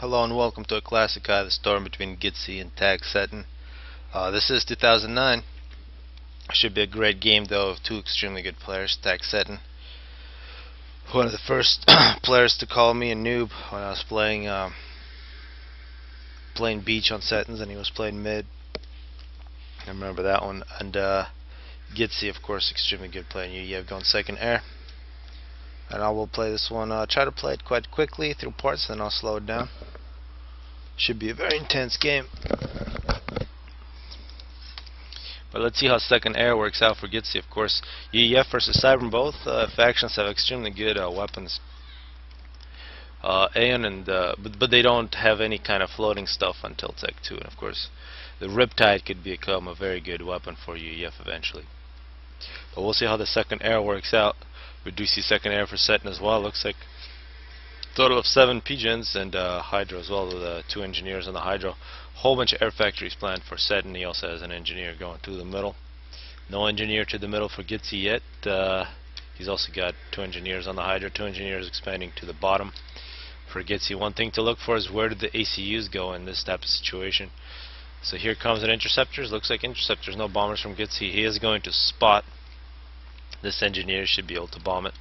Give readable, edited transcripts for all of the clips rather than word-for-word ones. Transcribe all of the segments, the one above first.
Hello and welcome to a classic eye, the storm between Gitzi and Tag Seton. This is 2009. Should be a great game though of two extremely good players. Tag Seton, one of the first players to call me a noob when I was playing beach on Setons and he was playing mid. I remember that one. And Gitzi, of course, extremely good player. You have gone second air. And I will play this one, try to play it quite quickly through parts, then I'll slow it down. Should be a very intense game. But let's see how second air works out for Gitzi. Of course, EF versus Cybran, both factions have extremely good weapons. Aeon and but they don't have any kind of floating stuff until Tech 2, and of course, the Riptide could become a very good weapon for EF eventually. But we'll see how the second air works out. We do see second air for Seton as well. Looks like a total of 7 Pigeons and Hydro as well, with 2 engineers on the Hydro. Whole bunch of air factories planned for Seton. He also has an engineer going to the middle. No engineer to the middle for Gitzi yet. He's also got 2 engineers on the Hydro, 2 engineers expanding to the bottom. For Gitzi, one thing to look for is where did the ACUs go in this type of situation. So here comes an Interceptors. Looks like Interceptors, no bombers from Gitzi. He is going to spot this engineer, should be able to bomb it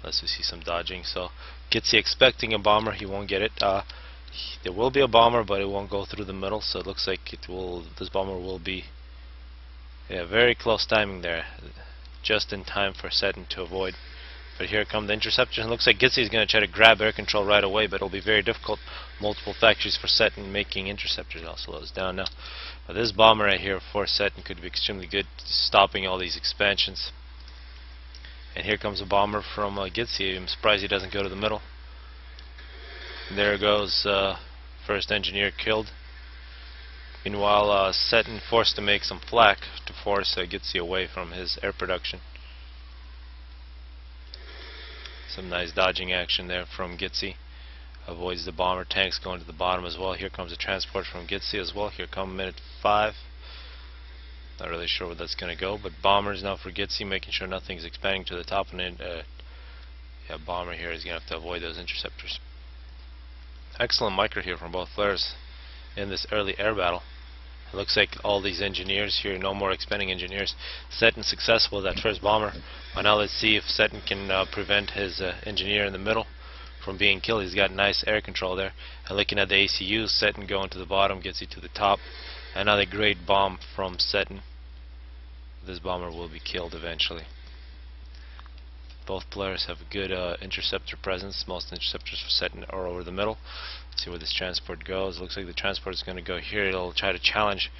unless we see some dodging. So Gitzi expecting a bomber, he won't get it. There will be a bomber, but it won't go through the middle, so it looks like this bomber will be very close timing there, just in time for Seton to avoid. But here come the Interceptors, and it looks like Gitzi is going to try to grab air control right away, but it'll be very difficult. Multiple factories for Seton making Interceptors. I'll slow this down now. But this bomber right here for Seton could be extremely good, stopping all these expansions. And here comes a bomber from Gitzi. I'm surprised he doesn't go to the middle. And there goes first engineer killed. Meanwhile, Seton forced to make some flak to force Gitzi away from his air production. Some nice dodging action there from Gitzi. Avoids the bomber. Tanks going to the bottom as well. Here comes a transport from Gitzi as well. Here come minute 5. Not really sure where that's going to go, but bombers now for Gitzi, making sure nothing's expanding to the top, and then bomber here is going to have to avoid those Interceptors. Excellent micro here from both players in this early air battle. It looks like all these engineers here, no more expanding engineers. Seton successful with that first bomber. But now let's see if Seton can prevent his engineer in the middle from being killed. He's got nice air control there. And looking at the ACU, Seton going to the bottom, Gitzi to the top. Another great bomb from Seton. This bomber will be killed eventually. Both players have a good interceptor presence. Most interceptors for Seton are over the middle. Let's see where this transport goes. Looks like the transport is going to go here. It'll try to challenge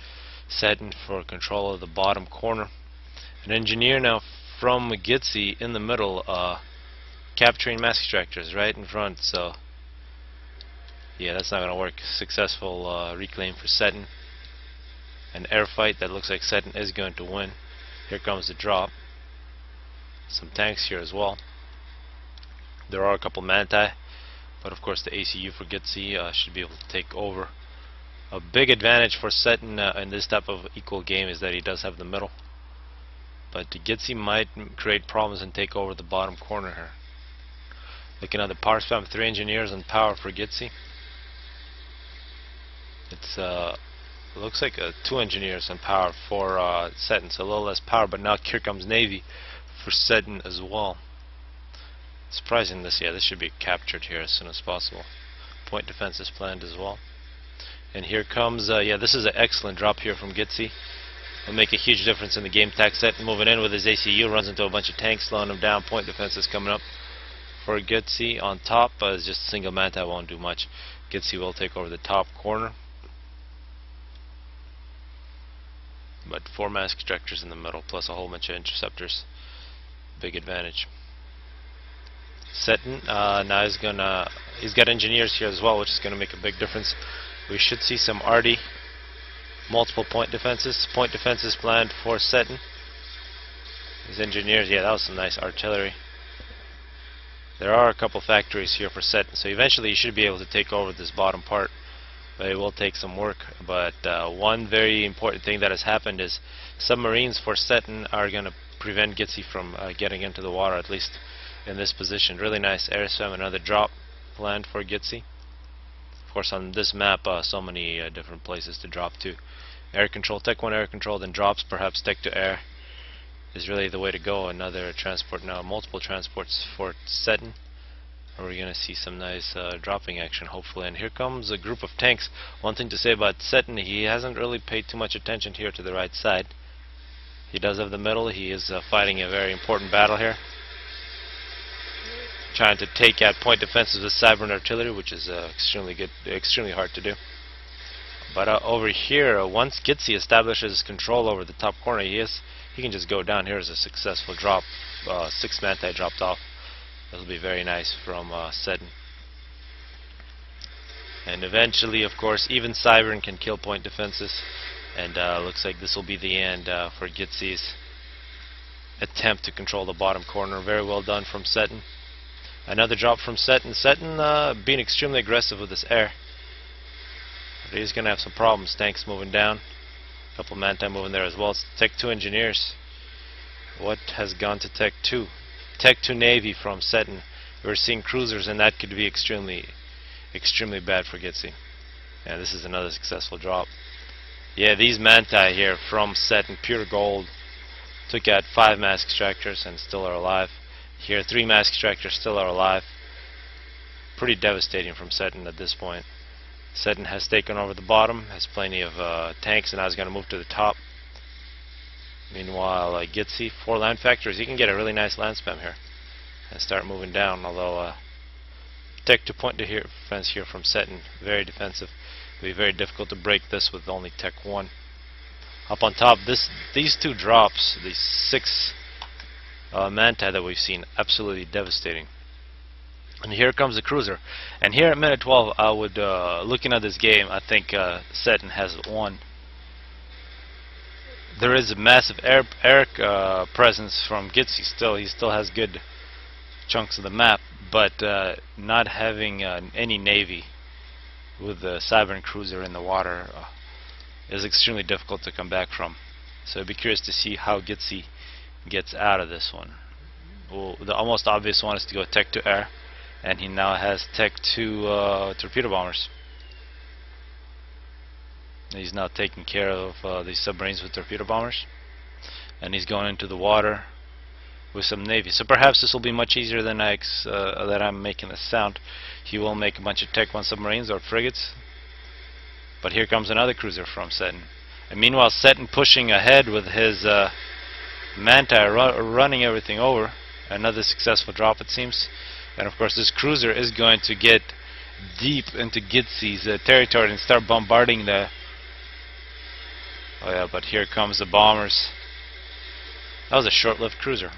Seton for control of the bottom corner. An engineer now from Gitzi in the middle, capturing mass extractors right in front. So yeah, that's not going to work. Successful reclaim for Seton. An air fight that looks like Seton is going to win. Here comes the drop. Some tanks here as well. There are a couple Manti, but of course the ACU for Gitzi should be able to take over. A big advantage for Seton in this type of equal game is that he does have the middle, but Gitzi might create problems and take over the bottom corner here. Looking at the power spam, 3 engineers on power for Gitzi. It's looks like 2 engineers on power for Seton, so a little less power, but now here comes Navy for Seton as well. Surprising this, this should be captured here as soon as possible. Point defense is planned as well. And here comes, this is an excellent drop here from Gitzi. Will make a huge difference in the game. Tag Seton moving in with his ACU, runs into a bunch of tanks, slowing him down. Point defense is coming up for Gitzi on top. It's just a single Manti, won't do much. Gitzi will take over the top corner. But 4 mass extractors in the middle, plus a whole bunch of interceptors. Big advantage. Seton now he's got engineers here as well, which is going to make a big difference. We should see some arty, multiple point defenses. Point defenses planned for Seton. His engineers, that was some nice artillery. There are a couple factories here for Seton, so eventually you should be able to take over this bottom part. But it will take some work. But one very important thing that has happened is submarines for Seton are going to prevent Gitzi from getting into the water, at least in this position. Really nice air swim, another drop planned for Gitzi. course, on this map, so many different places to drop to. Air control, Tech 1 air control, then drops, perhaps Tech 2 air is really the way to go. Another transport now, multiple transports for Seton. We're going to see some nice dropping action, hopefully. And here comes a group of tanks. One thing to say about Seton, he hasn't really paid too much attention here to the right side. He does have the middle. He is fighting a very important battle here, trying to take out point defenses with Cybran artillery, which is extremely hard to do. But over here, once Gitzi establishes control over the top corner, he can just go down. Here's a successful drop. 6 Manti dropped off. That'll be very nice from Seton. And eventually, of course, even Cybran can kill point defenses. And looks like this will be the end for Gitzi's attempt to control the bottom corner. Very well done from Seton. Another drop from Seton. Seton being extremely aggressive with this air. But he's going to have some problems. Tanks moving down. A couple Manti moving there as well. It's Tech 2 engineers. What has gone to Tech 2? Tech 2 Navy from Seton. We're seeing cruisers, and that could be extremely bad for Gitzi. Yeah, this is another successful drop. Yeah, these Manti here from Seton, pure gold. Took out 5 mask extractors and still are alive. Here, 3 mask extractors still are alive. Pretty devastating from Seton at this point. Seton has taken over the bottom, has plenty of tanks, and now is going to move to the top. Meanwhile, Gitzi, 4 land factories. He can get a really nice land spam here and start moving down, although Tech 2 point defense here from Seton, very defensive. It'll be very difficult to break this with only Tech 1. Up on top, these 2 drops, these 6 Manti that we've seen, absolutely devastating. And here comes the cruiser. And here at minute 12, I would, looking at this game, I think Seton has won. There is a massive air presence from Gitzi still. He still has good chunks of the map, but not having any navy with the Cybran cruiser in the water is extremely difficult to come back from. So I'd be curious to see how Gitzi gets out of this one. Well, the almost obvious one is to go Tech 2 air, and he now has Tech 2 torpedo bombers. He's now taking care of these submarines with torpedo bombers, and he's going into the water with some navy. So perhaps this will be much easier than that I'm making this sound. He will make a bunch of Tech 1 submarines or frigates. But here comes another cruiser from Seton. And meanwhile, Seton pushing ahead with his Manti running everything over. Another successful drop, it seems. And of course, this cruiser is going to get deep into Gitzi's territory and start bombarding the... Oh yeah, but here comes the bombers. That was a short-lived cruiser.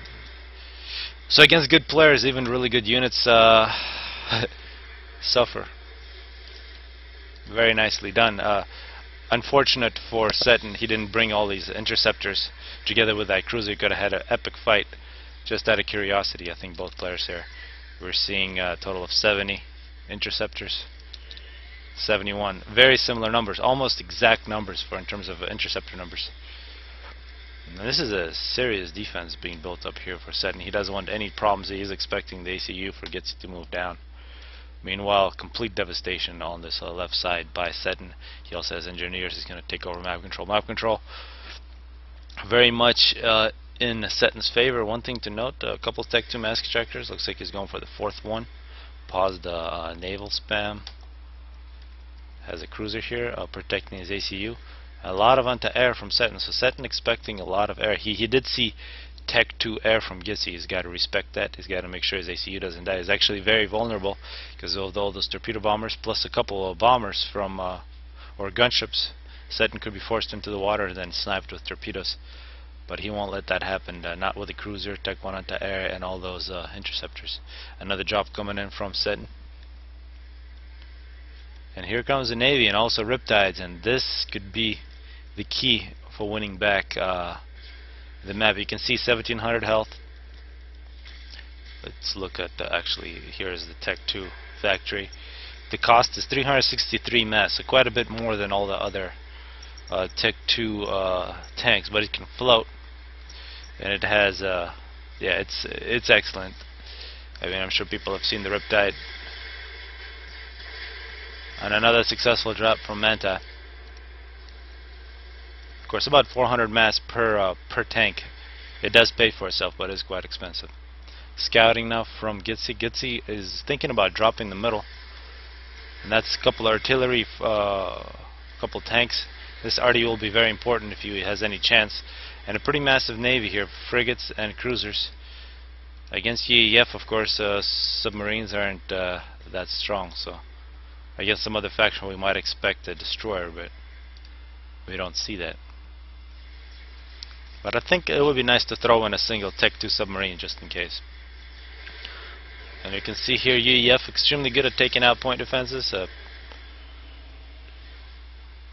So against good players, even really good units suffer. Very nicely done. Unfortunate for Seton, he didn't bring all these interceptors together with that cruiser. He could have had an epic fight. Just out of curiosity, I think both players here. We're seeing a total of 70 interceptors. 71. Very similar numbers, almost exact numbers in terms of interceptor numbers. And this is a serious defense being built up here for Seton. He doesn't want any problems. He is expecting the ACU for Gitzi to move down. Meanwhile, complete devastation on this left side by Seton. He also has engineers. He's going to take over map control. Map control very much in Seton's favor. One thing to note, a couple of Tech 2 mask extractors. Looks like he's going for the 4th one. Paused the naval spam. Has a cruiser here protecting his ACU. A lot of anti-air from Seton. So Seton expecting a lot of air. He did see Tech 2 air from Gitzi. He's got to respect that. He's got to make sure his ACU doesn't die. He's actually very vulnerable because of all those torpedo bombers plus a couple of bombers from or gunships. Seton could be forced into the water and then sniped with torpedoes. But he won't let that happen. Not with the cruiser, Tech 1 anti-air, and all those interceptors. Another drop coming in from Seton. And here comes the Navy and also Riptides, and this could be the key for winning back the map. You can see 1700 health. Let's look at actually, here's the Tech 2 factory. The cost is 363 mass, so quite a bit more than all the other Tech 2 tanks, but it can float, and it has yeah, it's excellent. I mean, I'm sure people have seen the Riptide. And another successful drop from Manta. Of course, about 400 mass per tank. It does pay for itself, but it's quite expensive. Scouting now from Gitzi. Gitzi is thinking about dropping the middle, and that's a couple artillery, couple tanks. This RD will be very important if he has any chance, and a pretty massive navy here, frigates and cruisers. Against UEF, of course, submarines aren't that strong, so against some other faction we might expect a destroyer, but we don't see that. But I think it would be nice to throw in a single Tech 2 submarine just in case. And you can see here UEF extremely good at taking out point defenses.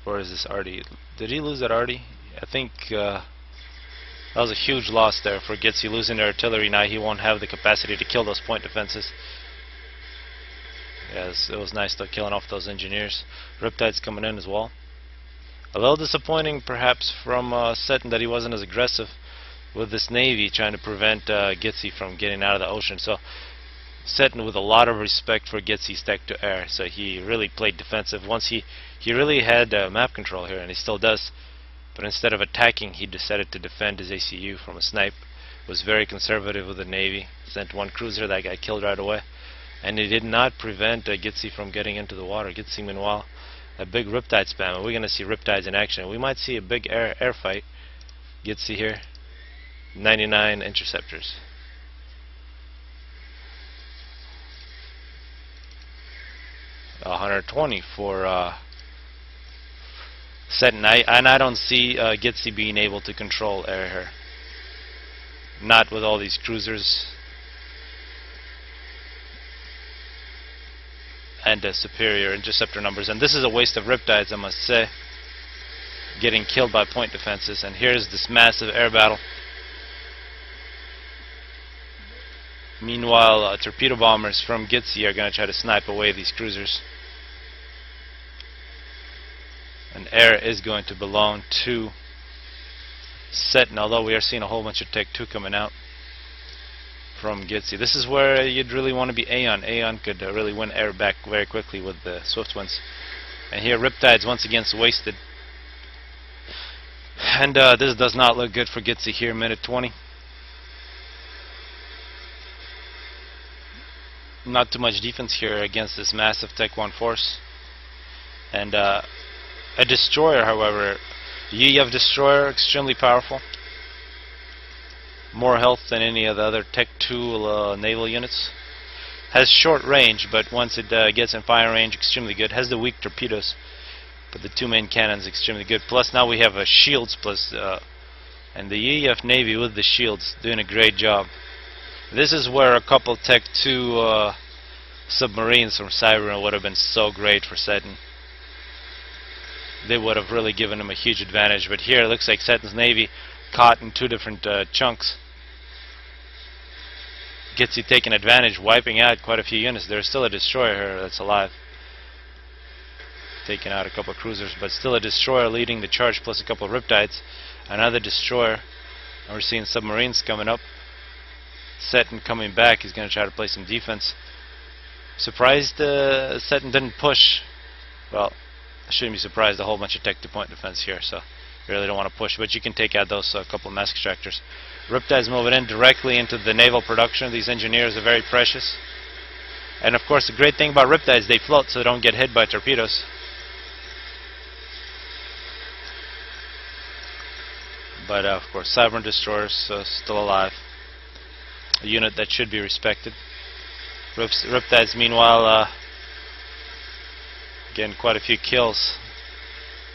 Where is this RD? Did he lose that RD? I think that was a huge loss there for Gitzi, losing the artillery. Now he won't have the capacity to kill those point defenses. Yes, it was nice though, killing off those engineers. Riptide's coming in as well. A little disappointing perhaps from Seton that he wasn't as aggressive with this navy, trying to prevent Gitzi from getting out of the ocean. So Seton with a lot of respect for Gitzi's tech to air, so he really played defensive. Once he really had map control here, and he still does, but instead of attacking he decided to defend his ACU from a snipe. Was very conservative with the navy, sent one cruiser that got killed right away, and he did not prevent Gitzi from getting into the water. Gitzi meanwhile a big Riptide spam, and we're going to see Riptides in action. We might see a big air fight. Gitzi here, 99 interceptors. $120 for Seton. And I don't see Gitzi being able to control air here. Not with all these cruisers and superior interceptor numbers. And this is a waste of Riptides, I must say, getting killed by point defenses. And here's this massive air battle. Meanwhile, torpedo bombers from Gitzi are going to try to snipe away these cruisers. And air is going to belong to Seton, although we are seeing a whole bunch of Tech 2 coming out from Gitzi. This is where you'd really want to be Aeon. Aeon could really win air back very quickly with the Swift Winds. And here Riptide's once again wasted. And this does not look good for Gitzi here, minute 20. Not too much defense here against this massive Tech 1 force. And a destroyer, however, UEF destroyer, extremely powerful. More health than any of the other Tech 2 naval units. Has short range, but once it gets in fire range, extremely good. Has the weak torpedoes, but the two main cannons extremely good. Plus now we have shields, plus and the UEF Navy with the shields doing a great job. This is where a couple Tech 2 submarines from Cybran would have been so great for Seton. They would have really given him a huge advantage, but here it looks like Seton's Navy caught in two different chunks. Gitzi taking advantage, wiping out quite a few units. There's still a destroyer here that's alive, taking out a couple of cruisers, but still a destroyer leading the charge, plus a couple of Riptides. Another destroyer, and we're seeing submarines coming up. Seton coming back. He's going to try to play some defense. Surprised Seton didn't push. Well, I shouldn't be surprised. A whole bunch of Tech 2 point defense here, so you really don't want to push, but you can take out those couple of mass extractors. Riptide's moving in directly into the naval production. These engineers are very precious. And of course the great thing about Riptides, they float so they don't get hit by torpedoes. But of course Cybran destroyers still alive. A unit that should be respected. Riptides meanwhile getting quite a few kills.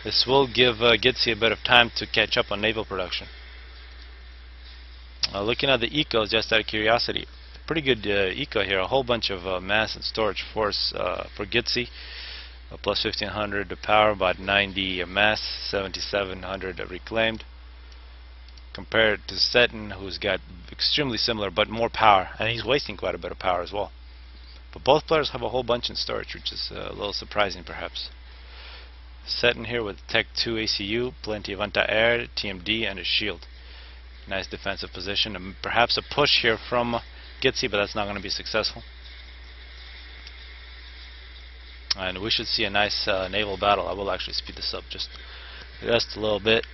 This will give Gitzi a bit of time to catch up on naval production. Looking at the ecos, just out of curiosity, pretty good eco here. A whole bunch of mass and storage force for Gitzi. Plus 1500 power, about 90 mass, 7700 reclaimed. Compared to Seton, who's got extremely similar but more power, and he's wasting quite a bit of power as well. But both players have a whole bunch in storage, which is a little surprising perhaps. Seton here with Tech 2 ACU, plenty of anti-air, TMD, and a shield. Nice defensive position, and perhaps a push here from Gitzi, but that's not going to be successful. And we should see a nice naval battle. I will actually speed this up just a little bit.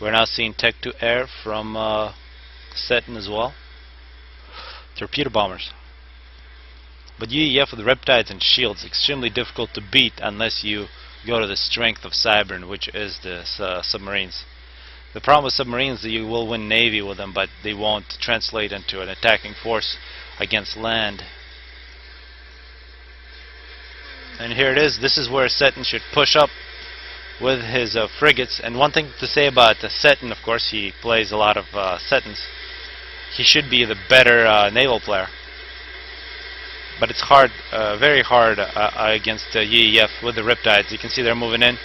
We're now seeing tech to air from Seton as well. Torpedo bombers. But UEF with Riptides and shields, extremely difficult to beat unless you go to the strength of Cybran, which is the submarines. The problem with submarines is that you will win Navy with them, but they won't translate into an attacking force against land. And here it is. This is where Seton should push up with his frigates. And one thing to say about Seton, of course, he plays a lot of Setons. He should be the better naval player. But it's hard, very hard against UEF with the Riptides. You can see they're moving in.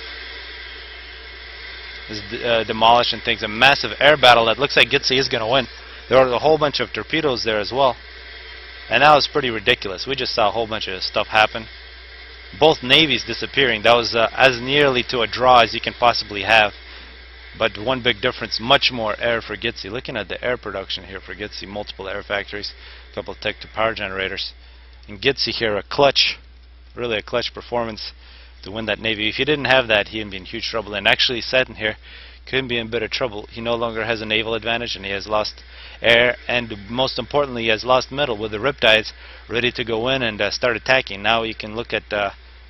Is demolished and things. A massive air battle that looks like Gitzi is going to win. There are a whole bunch of torpedoes there as well. And that was pretty ridiculous. We just saw a whole bunch of stuff happen. Both navies disappearing. That was as nearly to a draw as you can possibly have. But one big difference, much more air for Gitzi. Looking at the air production here for Gitzi, multiple air factories, a couple of tech-to-power generators. And Gitzi here, a clutch, really a clutch performance to win that navy. If he didn't have that, he'd be in huge trouble. And actually Seton here couldn't be in better trouble. He no longer has a naval advantage, and he has lost air, and most importantly, he has lost metal with the Riptides ready to go in and start attacking. Now you can look at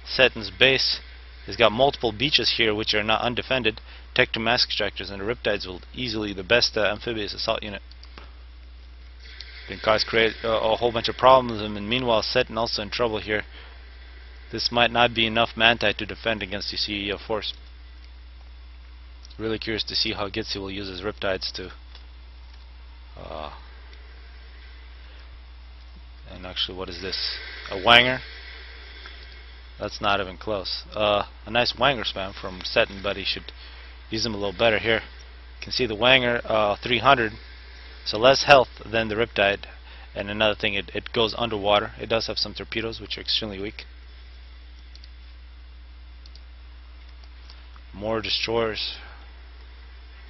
Seton's base. He's got multiple beaches here which are not undefended. Tech to mass extractors, and the Riptides will easily the best amphibious assault unit. Can create a whole bunch of problems, and meanwhile Seton also in trouble here. This might not be enough manti to defend against the UEF force. Really curious to see how Gitzi will use his Riptides to and actually, what is this? A Wanger? That's not even close. A nice Wanger spam from Seton, but he should use them a little better here. You can see the Wanger 300, so less health than the Riptide. And another thing, it goes underwater. It does have some torpedoes which are extremely weak. More destroyers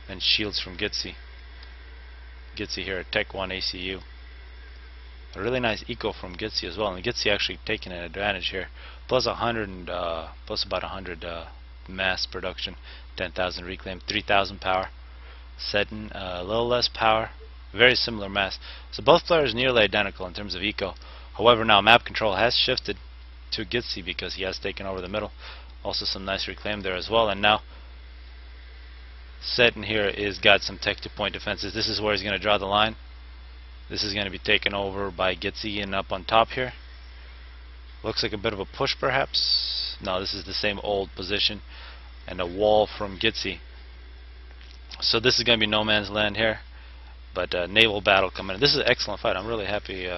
and shields from Gitzi. Gitzi here at Tech 1 ACU. A really nice eco from Gitzi as well, and Gitzi actually taking an advantage here. Plus 100 and plus about 100 mass production, 10,000 reclaim, 3,000 power. Seton a little less power, very similar mass. So both players nearly identical in terms of eco. However, now map control has shifted to Gitzi because he has taken over the middle. Also some nice reclaim there as well, and now Seton here is got some tech to point defenses. This is where he's going to draw the line. This is going to be taken over by Gitzi and up on top here. Looks like a bit of a push perhaps. No, this is the same old position, and a wall from Gitzi. So this is going to be no man's land here, but naval battle coming in. This is an excellent fight. I'm really happy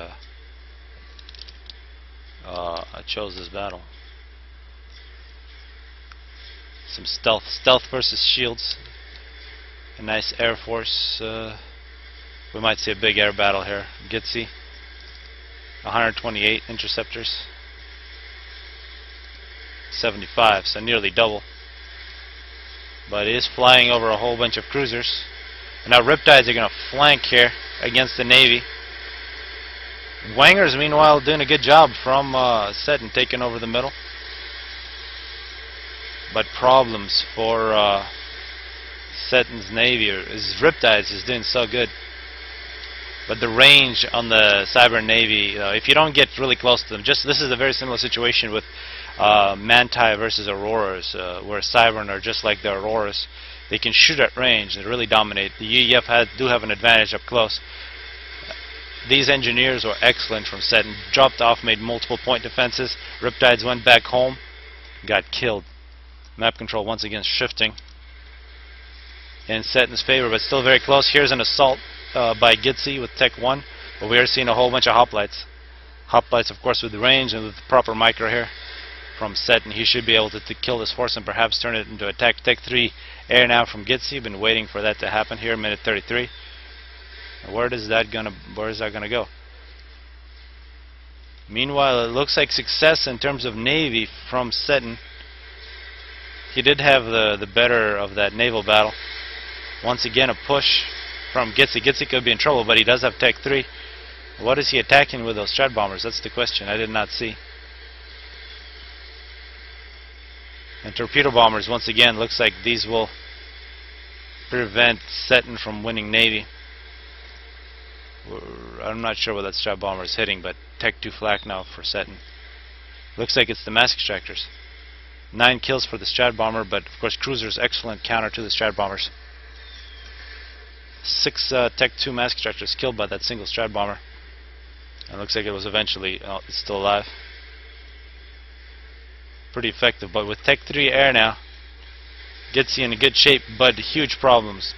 I chose this battle. Some stealth versus shields. A nice air force. We might see a big air battle here. Gitzi, 128 interceptors, 75, so nearly double. But it is flying over a whole bunch of cruisers. And now Riptides are going to flank here against the Navy. Wangers, meanwhile, doing a good job from Seton, taking over the middle. But problems for Seton's Navy. His Riptides is doing so good. But the range on the Cybran Navy, if you don't get really close to them, this is a very similar situation with Manti versus Auroras, where Cybran are just like the Auroras. They can shoot at range and really dominate. The UEF do have an advantage up close. These engineers were excellent from Seton. Dropped off, made multiple point defenses. Riptides went back home, got killed. Map control once again shifting in Seton's favor, but still very close. Here's an assault by Gitzi with Tech 1, but we are seeing a whole bunch of hoplites. Hoplites, of course, with the range and with the proper micro here from Seton. He should be able to kill this force and perhaps turn it into attack. Tech 3 air now from Gitzi. Been waiting for that to happen here, minute 33. Where is that gonna go? Meanwhile, it looks like success in terms of Navy from Seton. He did have the better of that naval battle. Once again, a push from Gitzi. Gitzi could be in trouble, but he does have Tech 3. What is he attacking with those strat bombers? That's the question. I did not see. And torpedo bombers, once again, looks like these will prevent Seton from winning Navy. I'm not sure what that Strat bomber is hitting, but Tech 2 flak now for Seton. Looks like it's the mask extractors. 9 kills for the Strat bomber, but of course cruisers, excellent counter to the Strat bombers. 6 Tech 2 mask extractors killed by that single Strat bomber. It looks like it was eventually, it's still alive. Pretty effective, but with Tech 3 air now, Gitzi in a good shape, but huge problems.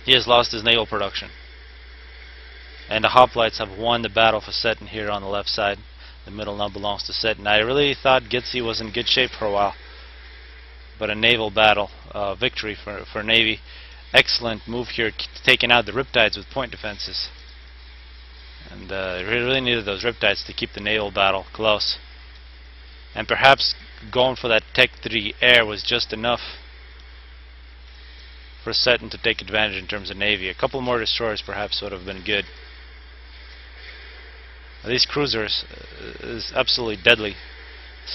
He has lost his naval production. And the hoplites have won the battle for Seton here on the left side. The middle now belongs to Seton. I really thought Gitzi was in good shape for a while, but a naval battle victory for Navy. Excellent move here, taking out the Riptides with point defenses. And we really needed those Riptides to keep the naval battle close. And perhaps going for that Tech 3 air was just enough for Seton to take advantage in terms of Navy. A couple more destroyers perhaps would have been good. These cruisers is absolutely deadly.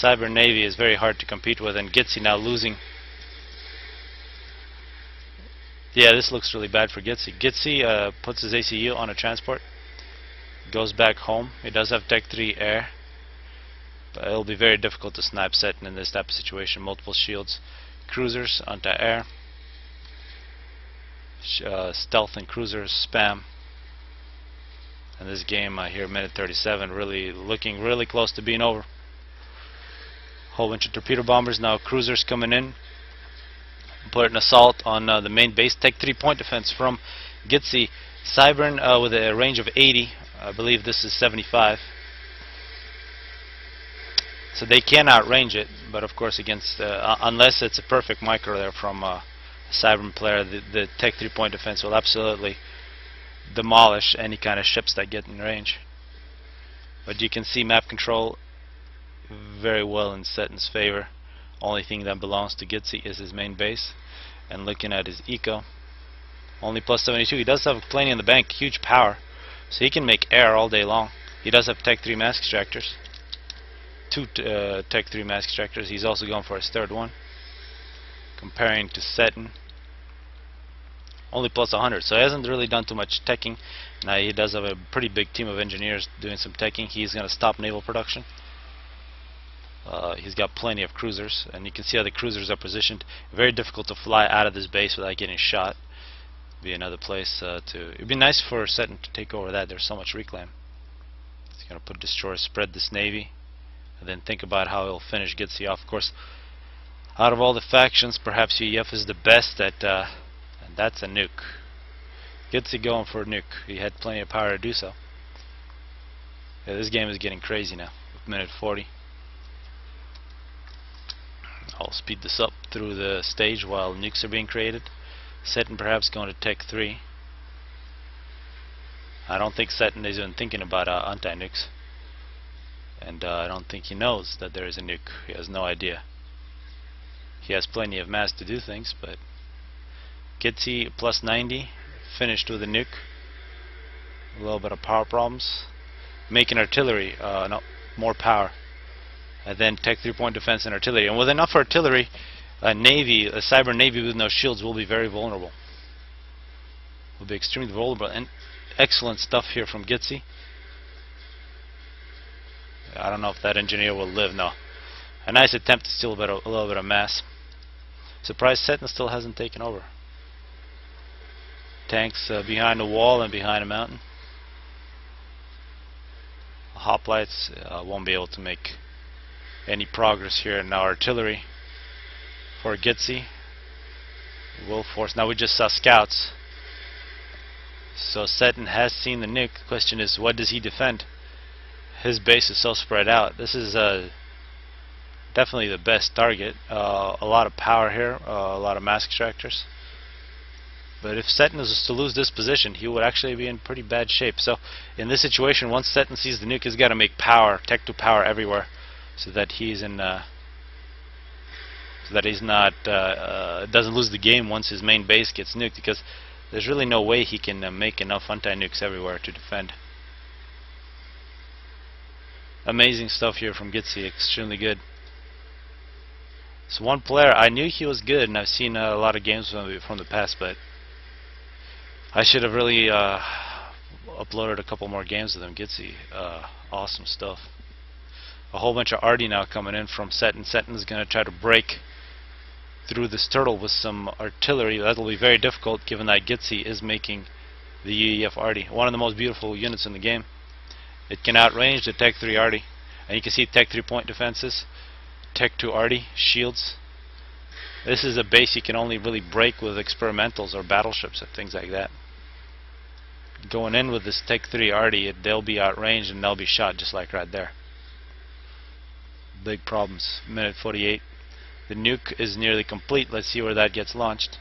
Cybran Navy is very hard to compete with, and Gitzi now losing. Yeah, this looks really bad for Gitzi. Gitzi puts his ACU on a transport, goes back home. He does have Tech 3 air, but it'll be very difficult to snipe Seton in this type of situation. Multiple shields, cruisers, anti-air, stealth and cruisers spam. And this game here, minute 37, really looking really close to being over. Whole bunch of torpedo bombers, now cruisers coming in. Put an assault on the main base. Tech 3 point defense from Gitzi. Cybran with a range of 80. I believe this is 75. So they can outrange it, but of course against unless it's a perfect micro there from a Cybran player, the Tech 3 point defense will absolutely demolish any kind of ships that get in range. But you can see map control very well in Seton's favor. Only thing that belongs to Gitzi is his main base. And looking at his eco, only plus 72. He does have plenty in the bank, huge power, so he can make air all day long. He does have Tech 3 mask extractors, 2 Tech 3 mask extractors. He's also going for his third one. Comparing to Seton, only plus 100, so he hasn't really done too much teching. Now he does have a pretty big team of engineers doing some teching. He's going to stop naval production. He's got plenty of cruisers, and you can see how the cruisers are positioned. Very difficult to fly out of this base without getting shot. Be another place it'd be nice for Seton to take over that. There's so much reclaim. He's going to put destroyers, spread this navy, and then think about how he'll finish Gitzi off. Of course, out of all the factions, perhaps UEF is the best at and that's a nuke. Gitzi going for a nuke. He had plenty of power to do so. Yeah, this game is getting crazy now. Minute 40. I'll speed this up through the stage while nukes are being created. Seton perhaps going to Tech 3. I don't think Seton is even thinking about anti-nukes. And I don't think he knows that there is a nuke. He has no idea. He has plenty of mass to do things, but Gitzi plus 90, finished with a nuke. A little bit of power problems. Making artillery, no, more power. And then Tech 3 point defense and artillery. And with enough artillery, a Cybran Navy with no shields will be very vulnerable. Will be extremely vulnerable. And excellent stuff here from Gitzi. I don't know if that engineer will live. No. A nice attempt to steal a little bit of mass. Surprised Seton still hasn't taken over. Tanks behind a wall and behind a mountain. Hoplites won't be able to make any progress here. Now artillery for Gitzi will force. Now we just saw scouts. So Seton has seen the nuke. The question is, what does he defend? His base is so spread out. This is definitely the best target. A lot of power here, a lot of mask extractors. But if Seton is to lose this position, he would actually be in pretty bad shape. So in this situation, once Seton sees the nuke, he's got to make power, Tech 2 power everywhere, so that he's in, so that he's not doesn't lose the game once his main base gets nuked, because there's really no way he can make enough anti-nukes everywhere to defend. Amazing stuff here from Gitzi, extremely good. So one player, I knew he was good, and I've seen a lot of games from the past, but I should have really uploaded a couple more games with him. Gitzi, awesome stuff. A whole bunch of arty now coming in from Seton. Seton's going to try to break through this turtle with some artillery. That'll be very difficult given that Gitzi is making the UEF arty. One of the most beautiful units in the game. It can outrange the Tech 3 arty. And you can see Tech 3 point defenses, Tech 2 arty, shields. This is a base you can only really break with experimentals or battleships and things like that. Going in with this Tech 3 arty, they'll be outranged and they'll be shot just like right there. Big problems. Minute 48. The nuke is nearly complete. Let's see where that gets launched.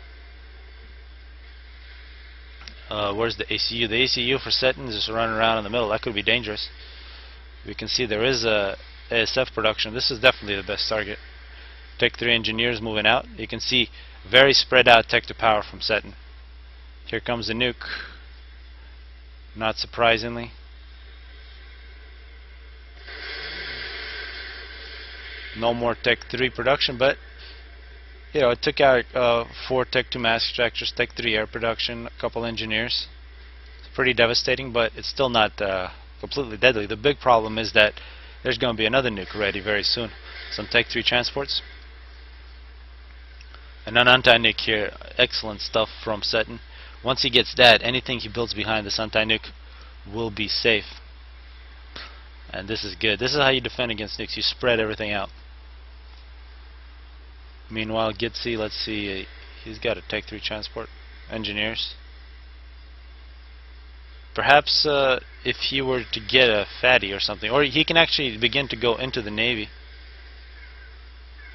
Where's the ACU? The ACU for Seton is just running around in the middle. That could be dangerous. We can see there is a ASF production. This is definitely the best target. Tech 3 engineers moving out. You can see very spread out Tech to power from Seton. Here comes the nuke. Not surprisingly. No more Tech 3 production, but you know, it took out 4 Tech 2 mass extractors, Tech 3 air production, a couple engineers. It's pretty devastating, but it's still not completely deadly. The big problem is that there's going to be another nuke ready very soon. Some Tech 3 transports. And an anti-nuke here. Excellent stuff from Seton. Once he gets that, anything he builds behind this anti-nuke will be safe. And this is good. This is how you defend against nukes. You spread everything out. Meanwhile, Gitzi, let's see, he's got a Tech 3 transport. Engineers. Perhaps if he were to get a fatty or something, or he can actually begin to go into the Navy.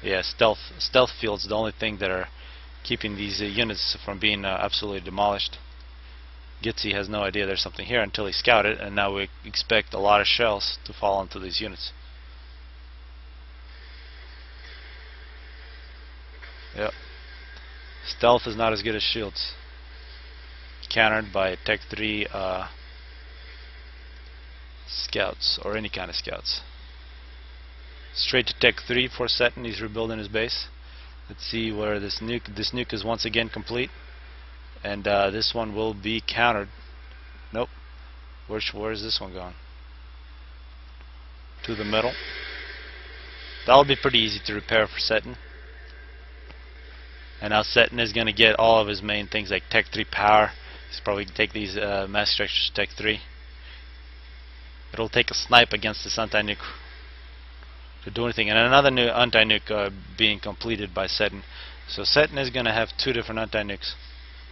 Yeah, stealth fields, the only thing that are keeping these units from being absolutely demolished. Gitzi has no idea there's something here until he scouted, and now we expect a lot of shells to fall onto these units. Yep. Stealth is not as good as shields. Countered by Tech 3 scouts, or any kind of scouts. Straight to Tech 3 for Seton. He's rebuilding his base. Let's see where this nuke is once again complete. And this one will be countered. Nope. Where is this one going? To the middle. That'll be pretty easy to repair for Seton. And now Seton is going to get all of his main things like Tech 3 power. He's probably going to take these mass structures to Tech 3. It'll take a snipe against this anti-nuke to do anything. And another new anti-nuke being completed by Seton. So Seton is going to have 2 different anti-nukes.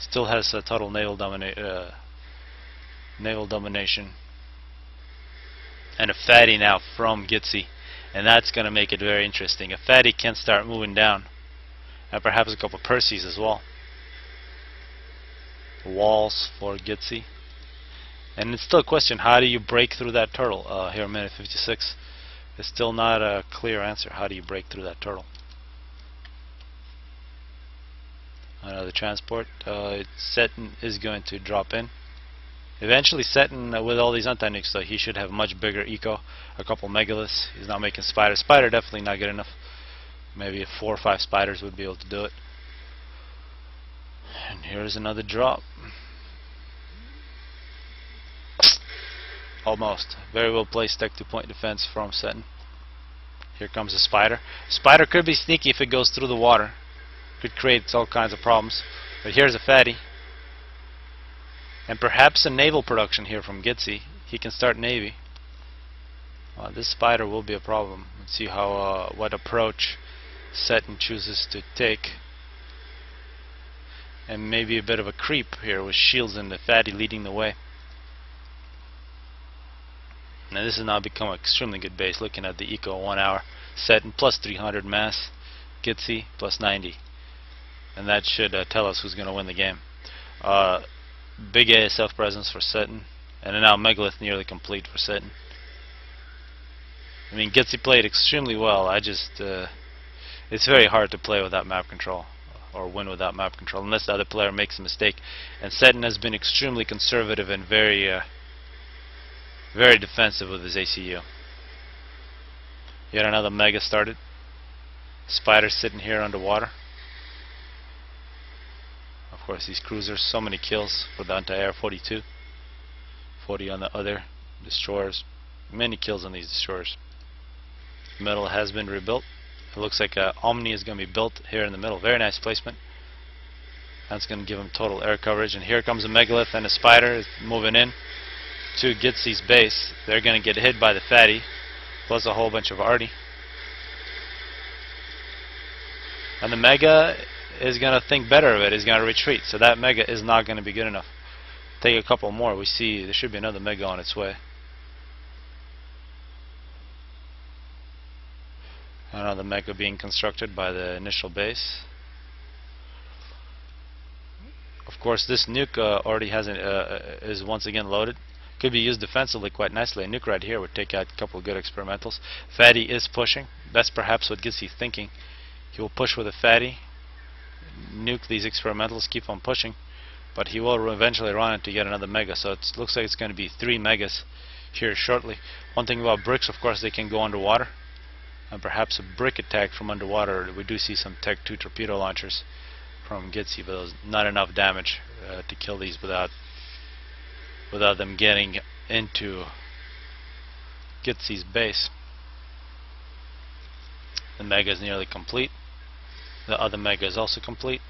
Still has a total naval domination. And a fatty now from Gitzi. And that's going to make it very interesting. A fatty can start moving down. And perhaps a couple of Perseus as well. Walls for Gitzi. And it's still a question, how do you break through that turtle? Here in minute 56. It's still not a clear answer. How do you break through that turtle? Another transport. Seton is going to drop in. Eventually Seton, with all these anti-nukes, though, he should have much bigger eco. A couple megaliths. He's not making spider. Spider definitely not good enough. Maybe 4 or 5 spiders would be able to do it. And here's another drop. Almost. Very well placed Tech 2 point defense from Seton. Here comes a spider. Spider could be sneaky if it goes through the water. Could create all kinds of problems. But here's a fatty. And perhaps a naval production here from Gitzi. He can start Navy. This spider will be a problem. Let's see how what approach Seton chooses to take. And maybe a bit of a creep here with shields and the fatty leading the way. Now this has now become an extremely good base. Looking at the eco 1 hour. Seton plus 300 mass. Gitzi plus 90. And that should tell us who's going to win the game. Big ASF presence for Seton. And now Megalith nearly complete for Seton. I mean, Gitzi played extremely well. It's very hard to play without map control, or win without map control, unless the other player makes a mistake. And Seton has been extremely conservative and very defensive with his ACU. Yet another mega started. Spider sitting here underwater. Of course, these cruisers, so many kills for the anti-air 42. 40 on the other destroyers. Many kills on these destroyers. Middle has been rebuilt. It looks like Omni is going to be built here in the middle. Very nice placement. That's going to give him total air coverage. And here comes a Megalith and a Spider moving in to Gitzi's base. They're going to get hit by the Fatty, plus a whole bunch of Arty. And the Mega is going to think better of it. He's going to retreat. So that Mega is not going to be good enough. Take a couple more. We see there should be another Mega on its way. Another Mega being constructed by the initial base. Of course, this nuke already has is once again loaded. Could be used defensively quite nicely. A nuke right here would take out a couple of good experimentals. Fatty is pushing. That's perhaps what Gitzi's thinking. He will push with a Fatty, nuke these experimentals, keep on pushing, but he will eventually run into yet another Mega. So it looks like it's going to be 3 Megas here shortly. One thing about bricks, of course, they can go underwater. And perhaps a brick attack from underwater. We do see some Tech 2 torpedo launchers from Gitzi, but there's not enough damage to kill these without them getting into Gitzi's base. The Mega is nearly complete. The other Mega is also complete.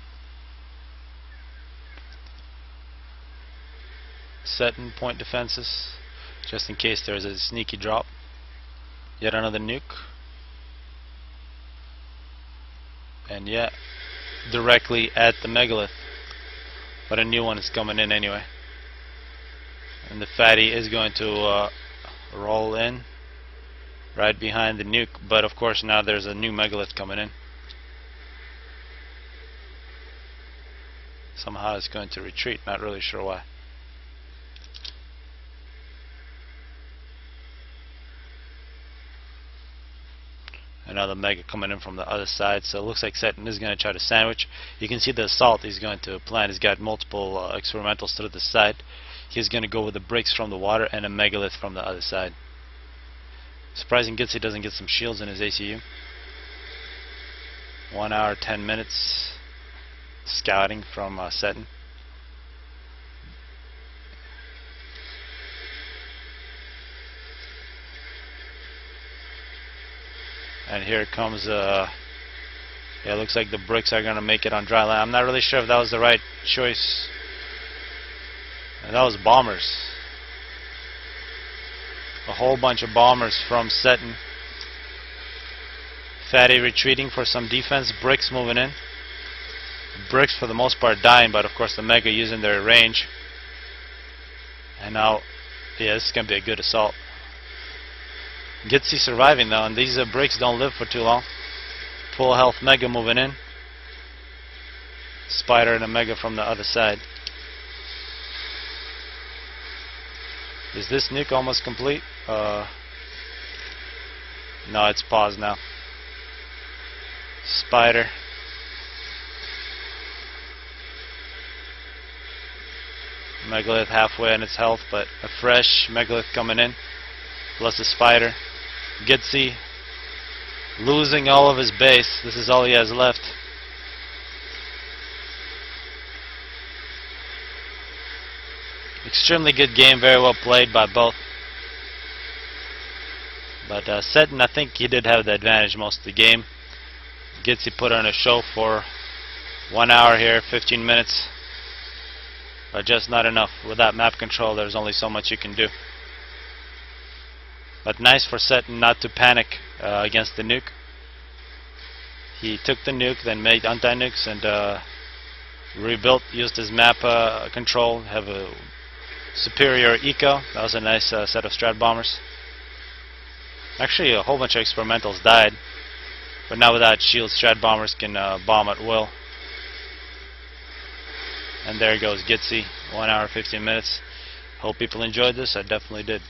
Setting point defenses, just in case there's a sneaky drop. Yet another nuke. And yeah, directly at the Megalith. But a new one is coming in anyway. And the Fatty is going to roll in right behind the nuke. But of course now there's a new Megalith coming in. Somehow it's going to retreat. Not really sure why. Another Mega coming in from the other side, so it looks like Seton is going to try to sandwich. You can see the assault he's going to plan. He's got multiple experimentals to the side. He's going to go with the bricks from the water and a Megalith from the other side. Surprising Gitzi doesn't get some shields in his ACU. 1 hour 10 minutes scouting from Seton. And here comes yeah, it looks like the bricks are going to make it on dry land. I'm not really sure if that was the right choice. And that was bombers. A whole bunch of bombers from Seton. Fatty retreating for some defense. Bricks moving in. Bricks for the most part dying, but of course the Mega using their range. And now, yeah, this is going to be a good assault. Gitzi surviving though, and these bricks don't live for too long. Full health Mega moving in. Spider and a Mega from the other side. Is this nuke almost complete? No, it's paused now. Spider. Megalith halfway on its health, but a fresh Megalith coming in. Plus a Spider. Gitzi losing all of his base. This is all he has left. Extremely good game, very well played by both. But Seton, I think he did have the advantage most of the game. Gitzi put on a show for 1 hour here, 15 minutes. But just not enough. With that map control, there's only so much you can do. But nice for Seton not to panic against the nuke. He took the nuke, then made anti-nukes and rebuilt, used his map control, have a superior eco. That was a nice set of strat bombers. Actually, a whole bunch of experimentals died, but now without shields, strat bombers can bomb at will. And there goes Gitzi, 1 hour 15 minutes. Hope people enjoyed this. I definitely did.